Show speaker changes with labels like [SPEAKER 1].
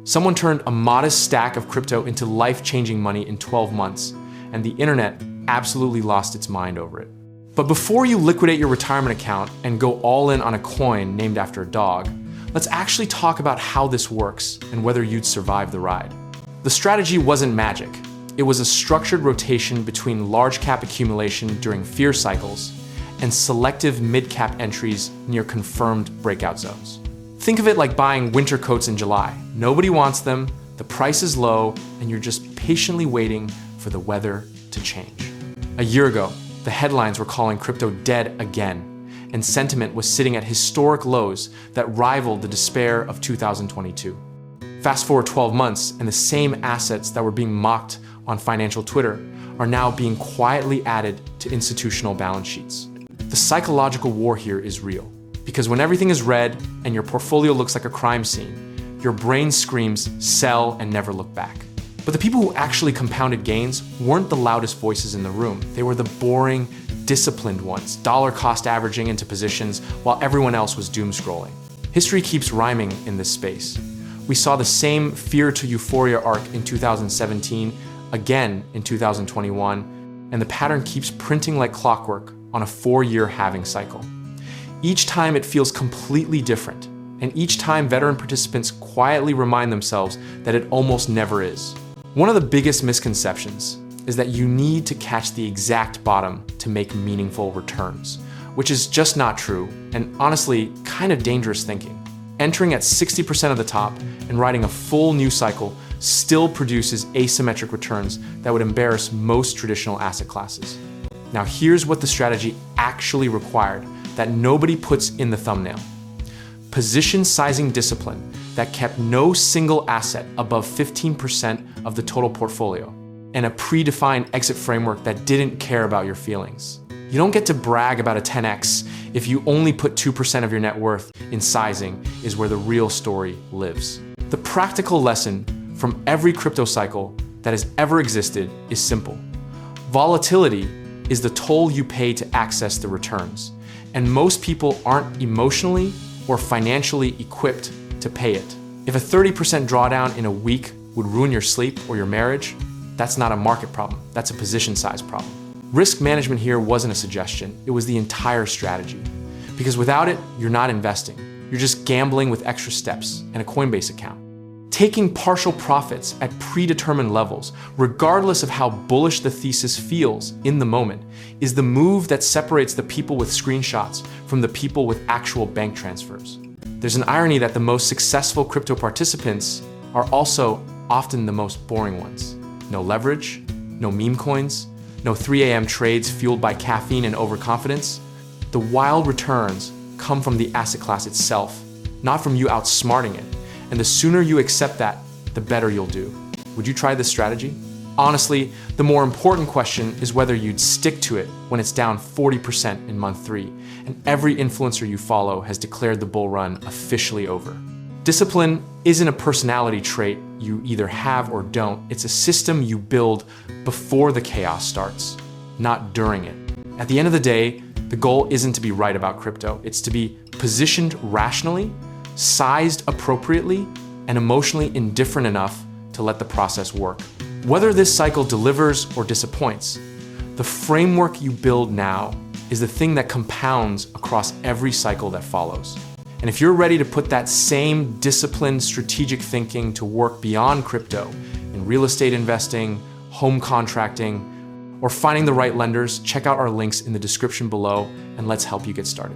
[SPEAKER 1] Someone turned a modest stack of crypto into life-changing money in 12 months, and the internet absolutely lost its mind over it. But before you liquidate your retirement account and go all in on a coin named after a dog, let's actually talk about how this works and whether you'd survive the ride. The strategy wasn't magic. It was a structured rotation between large cap accumulation during fear cycles and selective mid-cap entries near confirmed breakout zones. Think of it like buying winter coats in July. Nobody wants them, the price is low, and you're just patiently waiting for the weather to change. A year ago, the headlines were calling crypto dead again, and sentiment was sitting at historic lows that rivaled the despair of 2022. Fast forward 12 months, and the same assets that were being mocked on financial Twitter are now being quietly added to institutional balance sheets. The psychological war here is real, because when everything is red and your portfolio looks like a crime scene, your brain screams, sell and never look back. But the people who actually compounded gains weren't the loudest voices in the room. They were the boring, disciplined ones, dollar cost averaging into positions while everyone else was doom scrolling. History keeps rhyming in this space. We saw the same fear to euphoria arc in 2017, again in 2021, and the pattern keeps printing like clockwork on a 4-year halving cycle. Each time it feels completely different, and each time veteran participants quietly remind themselves that it almost never is. One of the biggest misconceptions is that you need to catch the exact bottom to make meaningful returns, which is just not true, and honestly, kind of dangerous thinking. Entering at 60% of the top and riding a full new cycle still produces asymmetric returns that would embarrass most traditional asset classes. Now here's what the strategy actually required that nobody puts in the thumbnail. Position sizing discipline that kept no single asset above 15% of the total portfolio, and a predefined exit framework that didn't care about your feelings. You don't get to brag about a 10x if you only put 2% of your net worth in sizing is where the real story lives. The practical lesson from every crypto cycle that has ever existed is simple. Volatility is the toll you pay to access the returns, and most people aren't emotionally or financially equipped to pay it. If a 30% drawdown in a week would ruin your sleep or your marriage, that's not a market problem, that's a position size problem. Risk management here wasn't a suggestion, it was the entire strategy. Because without it, you're not investing. You're just gambling with extra steps and a Coinbase account. Taking partial profits at predetermined levels, regardless of how bullish the thesis feels in the moment, is the move that separates the people with screenshots from the people with actual bank transfers. There's an irony that the most successful crypto participants are also often the most boring ones. No leverage, no meme coins, no 3 a.m. trades fueled by caffeine and overconfidence. The wild returns come from the asset class itself, not from you outsmarting it. And the sooner you accept that, the better you'll do. Would you try this strategy? Honestly, the more important question is whether you'd stick to it when it's down 40% in month 3, and every influencer you follow has declared the bull run officially over. Discipline isn't a personality trait you either have or don't. It's a system you build before the chaos starts, not during it. At the end of the day, the goal isn't to be right about crypto. It's to be positioned rationally, sized appropriately, and emotionally indifferent enough to let the process work. Whether this cycle delivers or disappoints, the framework you build now is the thing that compounds across every cycle that follows. And if you're ready to put that same disciplined, strategic thinking to work beyond crypto, in real estate investing, home contracting, or finding the right lenders, check out our links in the description below, and let's help you get started.